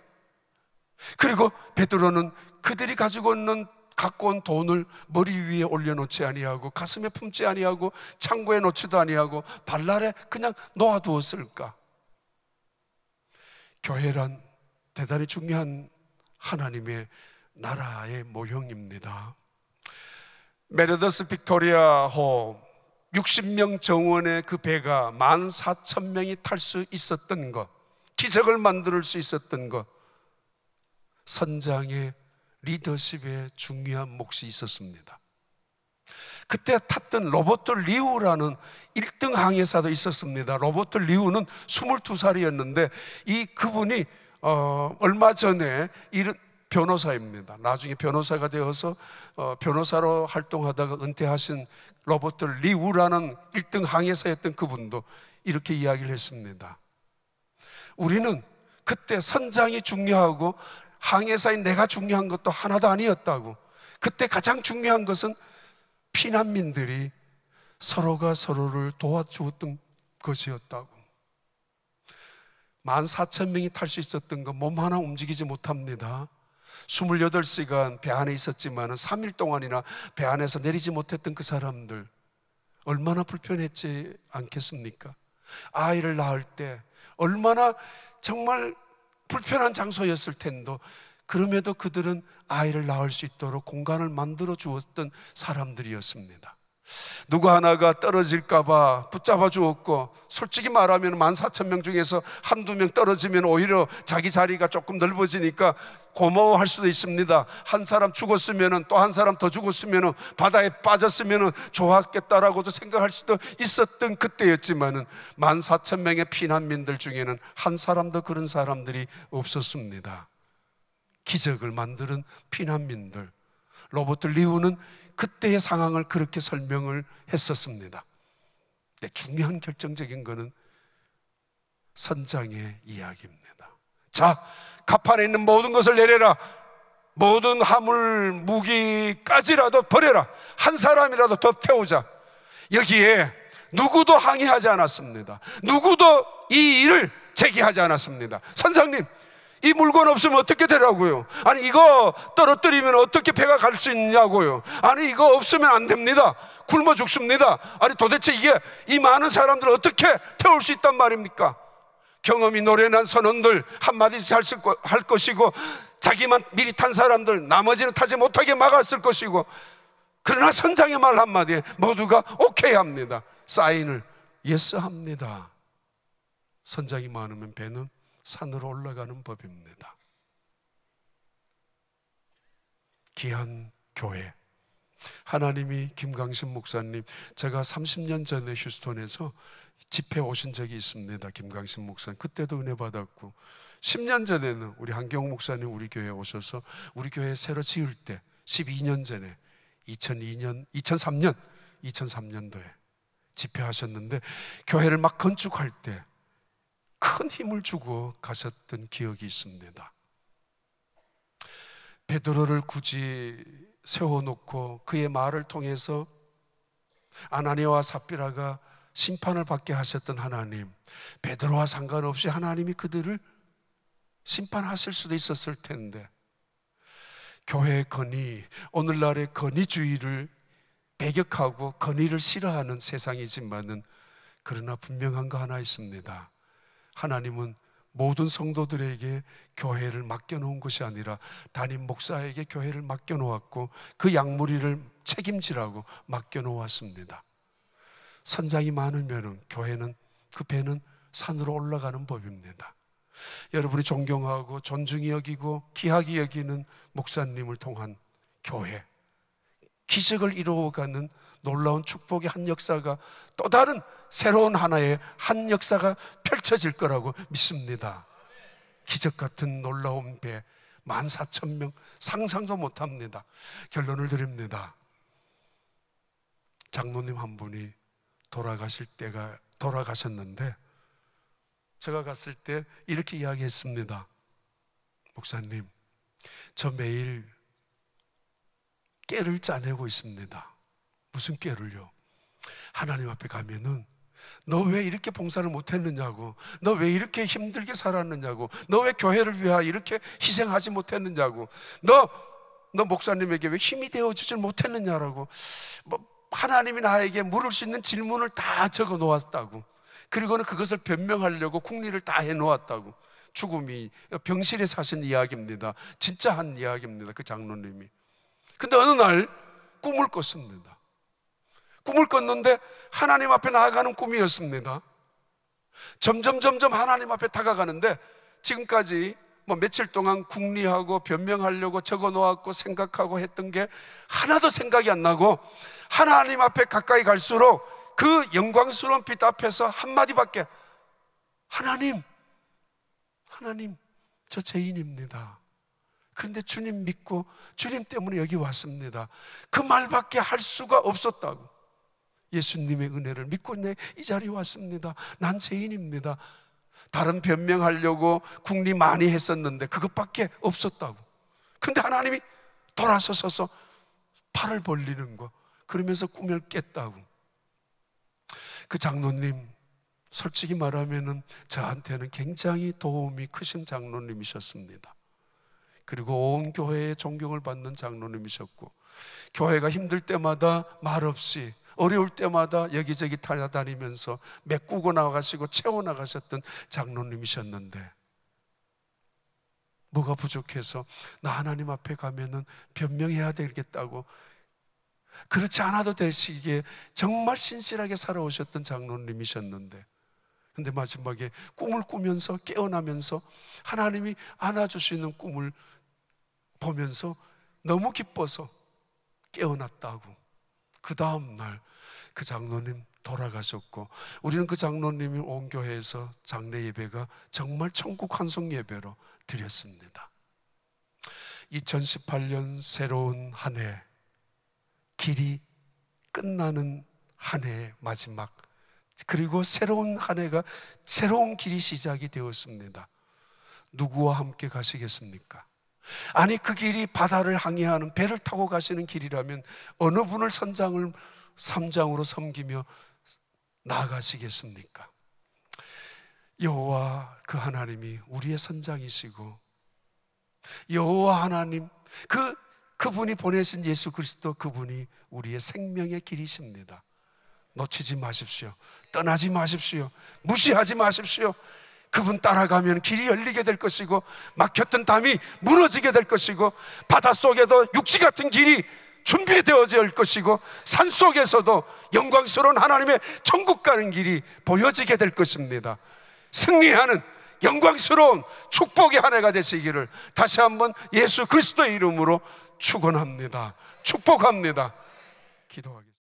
그리고 베드로는 그들이 갖고 온 돈을 머리 위에 올려놓지 아니하고, 가슴에 품지 아니하고, 창고에 놓지도 아니하고, 발날에 그냥 놓아두었을까? 교회란 대단히 중요한 하나님의 나라의 모형입니다. 메르더스 빅토리아 호 60명 정원의 그 배가 14,000명이 탈 수 있었던 것, 기적을 만들 수 있었던 것, 선장의 리더십에 중요한 몫이 있었습니다. 그때 탔던 로버트 리우라는 1등 항해사도 있었습니다. 로버트 리우는 22살이었는데 그분이 얼마 전에 변호사입니다. 나중에 변호사가 되어서 변호사로 활동하다가 은퇴하신 로버트 리우라는 1등 항해사였던 그분도 이렇게 이야기를 했습니다. 우리는 그때 선장이 중요하고 항해사인 내가 중요한 것도 하나도 아니었다고. 그때 가장 중요한 것은 피난민들이 서로가 서로를 도와주었던 것이었다고. 14,000명이 탈 수 있었던 거 몸 하나 움직이지 못합니다. 28시간 배 안에 있었지만 3일 동안이나 배 안에서 내리지 못했던 그 사람들 얼마나 불편했지 않겠습니까? 아이를 낳을 때 얼마나 정말 불편한 장소였을 텐데, 그럼에도 그들은 아이를 낳을 수 있도록 공간을 만들어 주었던 사람들이었습니다. 누구 하나가 떨어질까봐 붙잡아 주었고, 솔직히 말하면 14,000명 중에서 한두 명 떨어지면 오히려 자기 자리가 조금 넓어지니까 고마워할 수도 있습니다. 한 사람 죽었으면, 또 한 사람 더 죽었으면, 바다에 빠졌으면 좋았겠다라고도 생각할 수도 있었던 그때였지만은 14,000명의 피난민들 중에는 한 사람도 그런 사람들이 없었습니다. 기적을 만드는 피난민들. 로버트 리우는 그때의 상황을 그렇게 설명을 했었습니다. 근데 중요한 결정적인 것은 선장의 이야기입니다. 자, 갑판에 있는 모든 것을 내려라. 모든 화물, 무기까지라도 버려라. 한 사람이라도 더 태우자. 여기에 누구도 항의하지 않았습니다. 누구도 이 일을 제기하지 않았습니다. 선장님, 이 물건 없으면 어떻게 되라고요? 아니, 이거 떨어뜨리면 어떻게 배가 갈 수 있냐고요? 아니, 이거 없으면 안 됩니다. 굶어 죽습니다. 아니, 도대체 이게 이 많은 사람들을 어떻게 태울 수 있단 말입니까? 경험이 노련한 선원들 한마디씩 할 것이고, 자기만 미리 탄 사람들 나머지는 타지 못하게 막았을 것이고, 그러나 선장의 말 한마디에 모두가 오케이 합니다. 사인을 예스 합니다. 선장이 많으면 배는 산으로 올라가는 법입니다. 귀한 교회, 하나님이 김강신 목사님, 제가 30년 전에 휴스턴에서 집회 오신 적이 있습니다. 김강신 목사님, 그때도 은혜 받았고, 10년 전에는 우리 한경욱 목사님 우리 교회에 오셔서 우리 교회 새로 지을 때 12년 전에 2003년도에 집회하셨는데, 교회를 막 건축할 때 큰 힘을 주고 가셨던 기억이 있습니다. 베드로를 굳이 세워놓고 그의 말을 통해서 아나니아와 삽비라가 심판을 받게 하셨던 하나님, 베드로와 상관없이 하나님이 그들을 심판하실 수도 있었을 텐데, 교회의 건의, 오늘날의 건의주의를 배격하고 건의를 싫어하는 세상이지만은, 그러나 분명한 거 하나 있습니다. 하나님은 모든 성도들에게 교회를 맡겨놓은 것이 아니라 담임 목사에게 교회를 맡겨놓았고, 그 양무리를 책임지라고 맡겨놓았습니다. 선장이 많으면 교회는, 그 배는 산으로 올라가는 법입니다. 여러분이 존경하고 존중히 여기고 귀하게 여기는 목사님을 통한 교회, 기적을 이루어가는 놀라운 축복의 한 역사가, 또 다른 새로운 하나의 한 역사가 펼쳐질 거라고 믿습니다. 기적 같은 놀라운 배 14,000명, 상상도 못합니다. 결론을 드립니다. 장로님 한 분이 돌아가셨는데, 제가 갔을 때 이렇게 이야기했습니다. 목사님, 저 매일 깨를 짜내고 있습니다. 무슨 깨를요? 하나님 앞에 가면은 너 왜 이렇게 봉사를 못했느냐고, 너 왜 이렇게 힘들게 살았느냐고, 너 왜 교회를 위하여 이렇게 희생하지 못했느냐고, 너 목사님에게 왜 힘이 되어주질 못했느냐라고, 하나님이 나에게 물을 수 있는 질문을 다 적어 놓았다고, 그리고는 그것을 변명하려고 국리를 다 해놓았다고. 죽음이 병실에 사신 이야기입니다. 진짜 한 이야기입니다. 그 장로님이. 근데 어느 날 꿈을 꿨습니다. 꿈을 꿨는데 하나님 앞에 나아가는 꿈이었습니다. 점점 하나님 앞에 다가가는데, 지금까지 며칠 동안 궁리하고 변명하려고 적어 놓았고 생각하고 했던 게 하나도 생각이 안 나고, 하나님 앞에 가까이 갈수록 그 영광스러운 빛 앞에서 한마디밖에, 하나님, 저 죄인입니다. 그런데 주님 믿고 주님 때문에 여기 왔습니다. 그 말밖에 할 수가 없었다고. 예수님의 은혜를 믿고 내 이 자리에 왔습니다. 난 죄인입니다. 다른 변명하려고 궁리 많이 했었는데 그것밖에 없었다고. 그런데 하나님이 돌아서서 팔을 벌리는 거, 그러면서 꿈을 깼다고. 그 장로님, 솔직히 말하면 저한테는 굉장히 도움이 크신 장로님이셨습니다. 그리고 온 교회의 존경을 받는 장로님이셨고, 교회가 힘들 때마다 말없이, 어려울 때마다 여기저기 다니면서 메꾸고 나가시고 채워나가셨던 장로님이셨는데, 뭐가 부족해서 나 하나님 앞에 가면은 변명해야 되겠다고 그렇지 않아도 되시기에 정말 신실하게 살아오셨던 장로님이셨는데, 근데 마지막에 꿈을 꾸면서 깨어나면서 하나님이 안아주시는 꿈을 보면서 너무 기뻐서 깨어났다고. 그 다음날 그 장로님 돌아가셨고, 우리는 그 장로님이 온 교회에서 장례 예배가 정말 천국 환송 예배로 드렸습니다. 2018년 새로운 한 해, 길이 끝나는 한 해의 마지막, 그리고 새로운 한 해가 새로운 길이 시작이 되었습니다. 누구와 함께 가시겠습니까? 아니, 그 길이 바다를 항해하는 배를 타고 가시는 길이라면 어느 분을 삼장으로 섬기며 나아가시겠습니까? 여호와 그 하나님이 우리의 선장이시고, 여호와 하나님 그분이 보내신 예수 그리스도, 그분이 우리의 생명의 길이십니다. 놓치지 마십시오. 떠나지 마십시오. 무시하지 마십시오. 그분 따라가면 길이 열리게 될 것이고, 막혔던 담이 무너지게 될 것이고, 바닷속에도 육지 같은 길이 준비되어져 올 것이고, 산속에서도 영광스러운 하나님의 천국 가는 길이 보여지게 될 것입니다. 승리하는 영광스러운 축복의 한 해가 되시기를 다시 한번 예수 그리스도의 이름으로 축원합니다. 축복합니다. 기도하겠습니다.